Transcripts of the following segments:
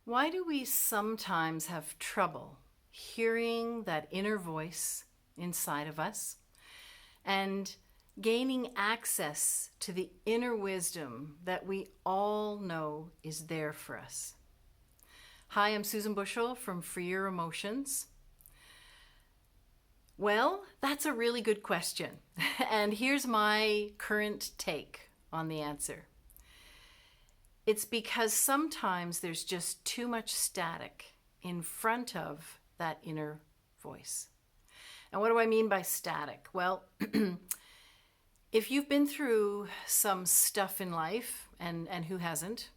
Why do we sometimes have trouble hearing that inner voice inside of us and gaining access to the inner wisdom that we all know is there for us? Hi, I'm Susan Bushel from Free Your Emotions. Well, that's a really good question. And here's my current take on the answer. It's because sometimes there's just too much static in front of that inner voice. And what do I mean by static? Well, if you've been through some stuff in life, and who hasn't,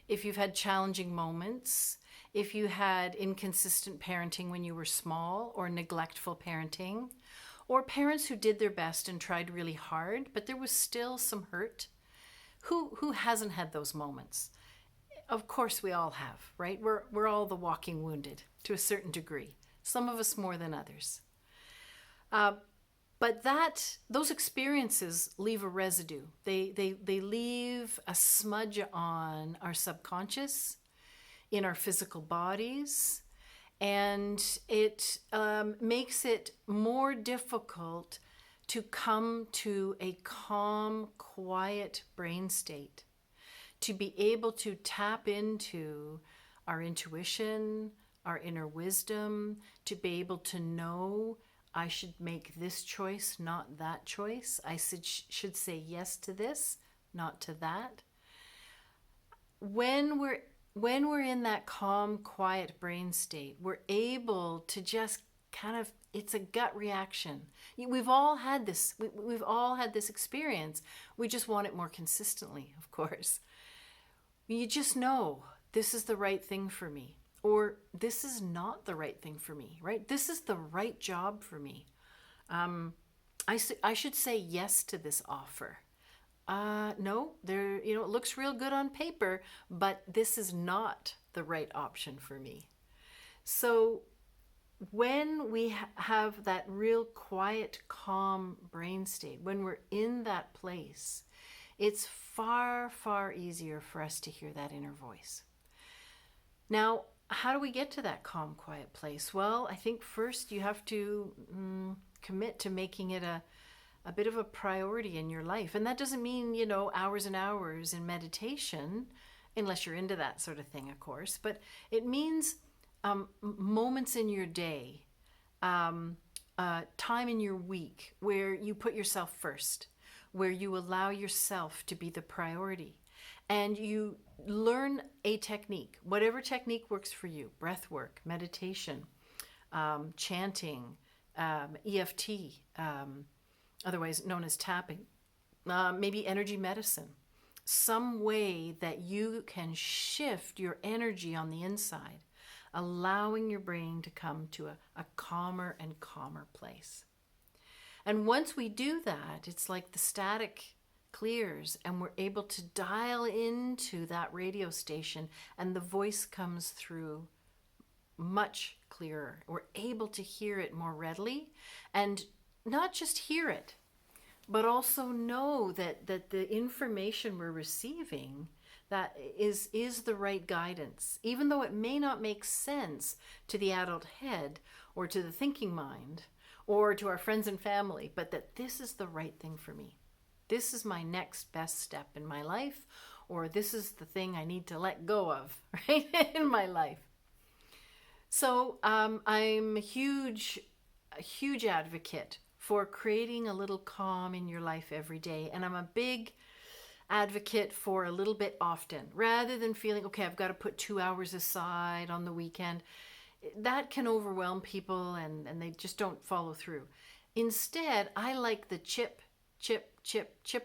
if you've had challenging moments, if you had inconsistent parenting when you were small, or neglectful parenting, or parents who did their best and tried really hard, but there was still some hurt, who hasn't had those moments? Of course we all have, right? We're all the walking wounded to a certain degree. Some of us more than others. But those experiences leave a residue. They leave a smudge on our subconscious, in our physical bodies, and it makes it more difficult to come to a calm, quiet brain state, to be able to tap into our intuition, our inner wisdom, to be able to know I should make this choice, not that choice. I should say yes to this, not to that. When we're in that calm, quiet brain state, we're able to just it's a gut reaction. We've all had this. We've all had this experience. We just want it more consistently, of course. You just know this is the right thing for me, or this is not the right thing for me, right? This is the right job for me. I should say yes to this offer. No, it looks real good on paper, but this is not the right option for me. So when we have that real quiet, calm brain state, when we're in that place, it's far, far easier for us to hear that inner voice. Now, how do we get to that calm, quiet place? Well, I think first you have to commit to making it a bit of a priority in your life. And that doesn't mean, hours and hours in meditation, unless you're into that sort of thing, of course. But it means moments in your day, time in your week where you put yourself first, where you allow yourself to be the priority. And you learn a technique, whatever technique works for you: breath work, meditation, chanting, EFT, otherwise known as tapping, maybe energy medicine, some way that you can shift your energy on the inside, allowing your brain to come to a calmer and calmer place. And once we do that, it's like the static clears and we're able to dial into that radio station and the voice comes through much clearer. We're able to hear it more readily, and not just hear it, but also know that the information we're receiving that is the right guidance, even though it may not make sense to the adult head or to the thinking mind or to our friends and family, but that this is the right thing for me. This is my next best step in my life, or this is the thing I need to let go of, right, in my life. So I'm a huge advocate for creating a little calm in your life every day. And I'm a big advocate for a little bit often, rather than feeling, okay, I've got to put 2 hours aside on the weekend. That can overwhelm people and they just don't follow through. Instead, I like the chip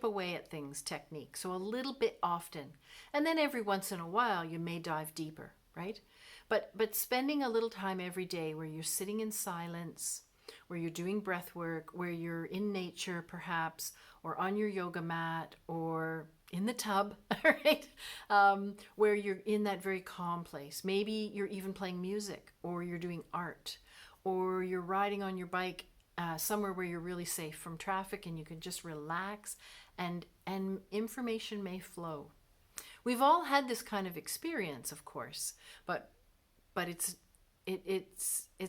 away at things technique. So a little bit often. And then every once in a while, you may dive deeper, right? But spending a little time every day where you're sitting in silence, where you're doing breath work, where you're in nature perhaps, or on your yoga mat, or in the tub, right? Where you're in that very calm place. Maybe you're even playing music, or you're doing art, or you're riding on your bike somewhere where you're really safe from traffic and you can just relax, and information may flow. We've all had this kind of experience, of course, but it's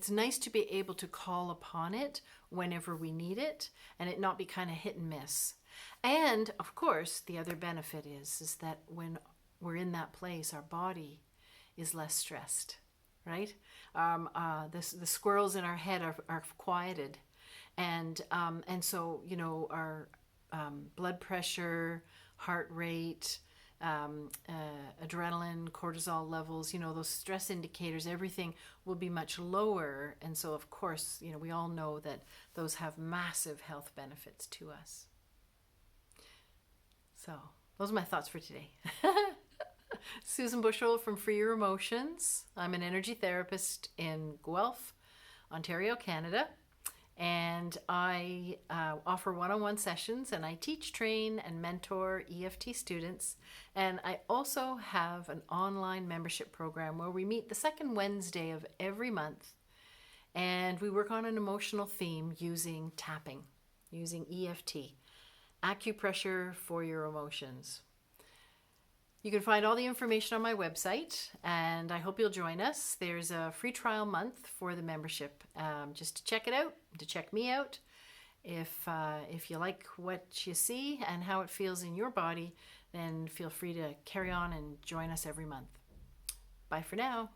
nice to be able to call upon it whenever we need it, and it not be kind of hit and miss. And of course, the other benefit is that when we're in that place, our body is less stressed, right? The squirrels in our head are quieted, and so our blood pressure, heart rate, adrenaline, cortisol levels, those stress indicators, everything will be much lower. And so, of course, we all know that those have massive health benefits to us. So, those are my thoughts for today. Susan Bushel from Free Your Emotions. I'm an energy therapist in Guelph, Ontario, Canada. And I offer one-on-one sessions, and I teach, train, and mentor EFT students. And I also have an online membership program where we meet the second Wednesday of every month, and we work on an emotional theme using tapping, using EFT, acupressure for your emotions. You can find all the information on my website, and I hope you'll join us. There's a free trial month for the membership, just to check it out, to check me out. If you like what you see and how it feels in your body, then feel free to carry on and join us every month. Bye for now.